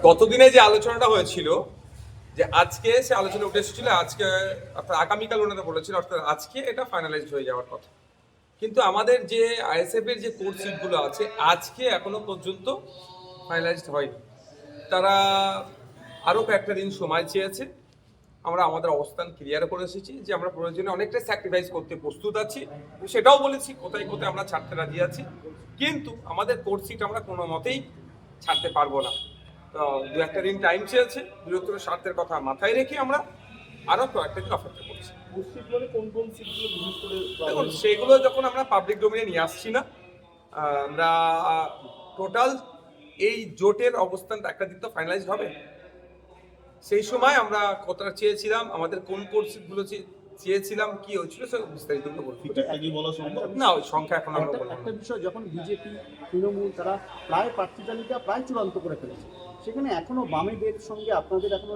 গতদিনে যে আলোচনাটা হয়েছিল যে আজকে সে আলোচনা উঠে এসেছিল আজকে অর্থাৎ আগামীকাল ওনারা বলেছিল অর্থাৎ আজকে এটা ফাইনালাইজড হয়ে যাওয়ার কথা, কিন্তু আমাদের যে আইএসএফ এর যে কোর্ট সিটগুলো আছে আজকে এখনো পর্যন্ত ফাইনালাইজড হয়নি। তারা আরও কয়েকটা দিন সময় চেয়েছে। আমরা আমাদের অবস্থান ক্লিয়ার করে এসেছি যে আমরা প্রয়োজনে অনেকটা স্যাক্রিফাইস করতে প্রস্তুত আছি, সেটাও বলেছি কোথায় কোথায় আমরা ছাড়তে রাজি আছি, কিন্তু আমাদের কোর্ট সিট আমরা কোনো মতেই ছাড়তে পারবো না। দু একটা দিন টাইম চেয়েছে, বৃহত্তর স্বার্থের কথা মাথায় রেখে আমরা আরও কয়েকটা দিন অপেক্ষা করছি। দেখুন, সেগুলো যখন আমরা পাবলিক ডোমেইনে নিয়ে আসছি না, আমরা টোটাল এই জোটের অবস্থানটা একটা দিন তো ফাইনালাইজ হবে, সেই সময় আমরা কতটা চেয়েছিলাম, আমাদের কোন কোর্ট সিটগুলো চেয়েছিলাম, কি হয়েছিল সে বিস্তারিত না, ওই সংখ্যা এখন আমরা বলবো। একটা বিষয়, যখন বিজেপি তৃণমূল তারা প্রায় প্রার্থী তালিকা প্রায় চূড়ান্ত করে ফেলেছে, সেখানে এখনো বামেদের সঙ্গে আপনাদের এখনো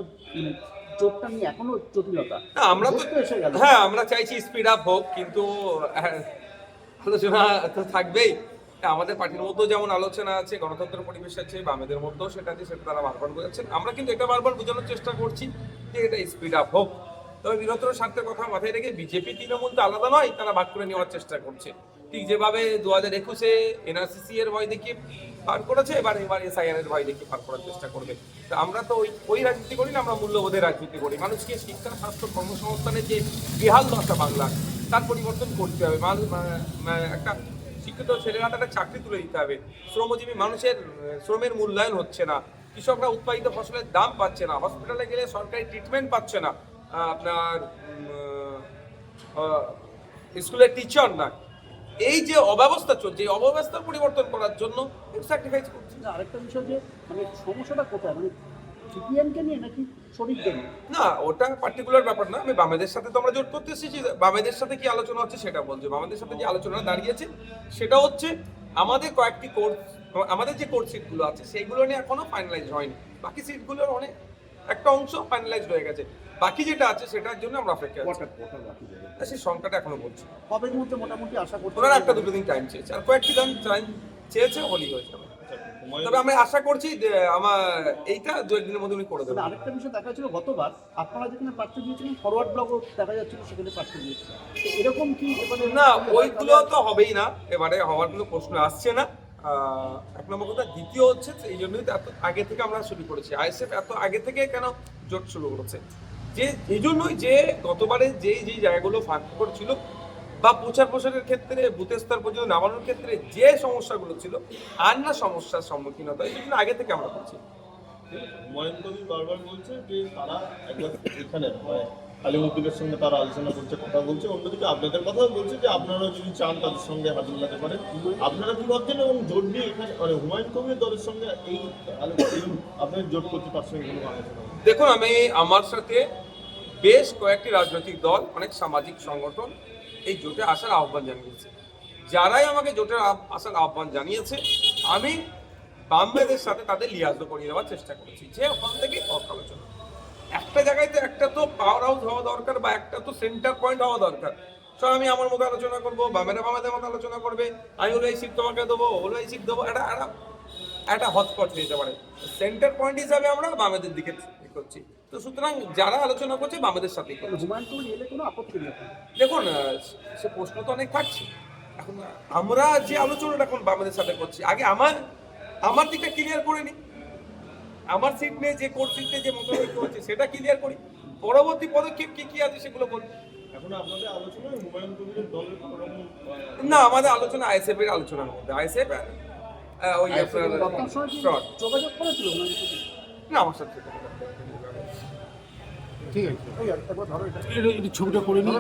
জোটটা নিয়ে এখনো জটিলতা। আমরা তো এসে গেল, হ্যাঁ আমরা চাইছি স্পিড আপ হোক, কিন্তু আলোচনা তো থাকবেই। আমাদের পার্টির মধ্যেও যেমন আলোচনা আছে, গণতন্ত্র পরিবেশ আছে, বামেদের মধ্যেও সেটা আছে, সেটা তারা বারবার বোঝাচ্ছেন। আমরা কিন্তু এটা বারবার বোঝানোর চেষ্টা করছি যে এটা স্পিড আপ হোক। তবে বৃহত্তর স্বার্থের কথা মাথায় রেখে বিজেপি তৃণমূল তো আলাদা নয়, তারা ভাগ করে নেওয়ার চেষ্টা করছে। ঠিক যেভাবে 2021-এ এনআরসিসি এর ভয় দেখিয়ে পার করেছে, এবার এসআইআর এর ভয় দেখিয়ে পার করার চেষ্টা করবে। তো আমরা তো ওই রাজনীতি করি না, আমরা মূল্যবোধের রাজনীতি করি। মানুষকে শিক্ষা, স্বাস্থ্য, কর্মসংস্থানের যে বেহাল দশা বাংলা, তার পরিবর্তন করতে হবে। একটা শিক্ষিত ছেলেরা একটা চাকরি তুলে দিতে হবে। শ্রমজীবী মানুষের শ্রমের মূল্যায়ন হচ্ছে না, কৃষকরা উৎপাদিত ফসলের দাম পাচ্ছে না, হসপিটালে গেলে সরকারি ট্রিটমেন্ট পাচ্ছে না, আপনার স্কুলের টিচার না, এই যে অব্যবস্থা চলছে, এই অব্যবস্থার পরিবর্তন করার জন্য স্যাক্রিফাইস করছে। আরেকটা বিষয়, যে মানে সমস্যাটা কোথায়, মানে সিপিএমকে নিয়ে নাকি শরীরকে নিয়ে? না, ওটা পার্টিকুলার ব্যাপার না। আমি বামেদের সাথে তো আমরা জোট করতে এসেছি, বামেদের সাথে কি আলোচনা হচ্ছে সেটা বলছে। বামেদের সাথে যে আলোচনা দাঁড়িয়েছে সেটা হচ্ছে আমাদের কয়েকটি কোর্স, আমাদের যে কোর্ট সিটগুলো আছে সেইগুলো নিয়ে এখনো ফাইনালাইজ হয়নি। বাকি সিটগুলোর অনেক একটা অংশ ফাইনালাইজড হয়ে গেছে, বাকি যেটা আছে সেটার জন্য আমরা অপেক্ষা করছি। সেই সংখ্যাটা এখনো বলছি কবের মধ্যে মোটামুটি আশা করছি। ওনারা একটা দুটো দিন টাইম চেয়েছে, আর কয়েকটি দিন টাইম চেয়েছে, হলেই হয়ে যাবে। তবে আমি আশা করছি যে আমার এইটা 2 একদিনের মধ্যে উনি করে দেবেন। আরেকটা বিষয় দেখা ছিল, গতবার আপনারা যেখানে প্রার্থী দিয়েছিলেন ফরওয়ার্ড ব্লকও দেখা যাচ্ছিল, সেখানে প্রার্থী দিয়েছিলেন। এরকম কি না, ওইগুলো তো হবেই না, এবারে হওয়ার কোনো প্রশ্ন আসছে না। এক নম্বর কথা। দ্বিতীয় হচ্ছে এই জন্যই তো এত আগে থেকে আমরা শুরু করেছি। আইএসএফ এত আগে থেকে কেন জোট শুরু করেছে, যে এই জন্যই যে গতবারে যেই জায়গাগুলো ফাঁক করছিল বা প্রচারের ক্ষেত্রে বুথের স্তর পর্যন্ত নামানোর ক্ষেত্রে যে সমস্যাগুলো ছিল, আর না সমস্যার সম্মুখীন হতে হয়, সেগুলো আগে থেকে আমরা করছি। হুমায়ুন কবির বারবার বলছে যে তারা একবার এখানে আলিমুদ্দিনের সঙ্গে তারা আলোচনা করছে, কথা বলছে। অন্যদিকে আপনাদের কথাও বলছে যে আপনারা যদি চান তাদের সঙ্গে হাত মেলাতে পারেন। আপনারা কি ভাবছেন, এবং জোট নিয়ে এখানে মানে হুমায়ুন কবির দলের সঙ্গে এই আপনাদের জোট করতে পারছেন কোনো আলোচনা? দেখুন, আমি আমার সাথে বেশ কয়েকটি রাজনৈতিক দল, অনেক সামাজিক সংগঠন এই জোটে আসার আহ্বান জানিয়েছে। যারাই আমাকে জোটে আসার আহ্বান জানিয়েছে, আমি বামদের সাথে তাদের লিয়াজও করিয়ে দেওয়ার চেষ্টা করেছি, যে ওখান থেকে আলোচনা একটা জায়গায় তো একটা তো পাওয়ার হাউস হওয়া দরকার, বা একটা তো সেন্টার পয়েন্ট হওয়া দরকার। সব আমি আমার মতো আলোচনা করবো, বামেরা বামেদের মতো আলোচনা করবে, আমি হলো এই সিট তোমাকে দেবো, হলো এই সিট দেবো, একটা হটস্পট হয়ে যেতে পারে। সেন্টার পয়েন্ট হিসাবে আমরা বামেদের দিকে করছি। তো সুতরাং যারা আলোচনা করছে বামেদের সাথে দেখুন, সে প্রশ্ন তো অনেক থাকছে। এখন আমরা যে আলোচনাটা এখন বামেদের সাথে করছি, আগে আমার দিকটা ক্লিয়ার করে নিই, আমার সিট নিয়ে যে কোর্ট সিট নিয়ে যে মতভেদ হচ্ছে সেটা ক্লিয়ার করি, পরবর্তী পদক্ষেপ কি আছে সেগুলো বলবো। এখন আপনাদের আলোচনা হুমায়ুন কবিরের দলের কোনো রকম না, আমাদের আলোচনা আইএসএফ এর আলোচনার মধ্যে। আইএসএফ ওই যোগাযোগ করেছিল না আমার সাথে। ঠিক আছে, ছবিটা করে নিই।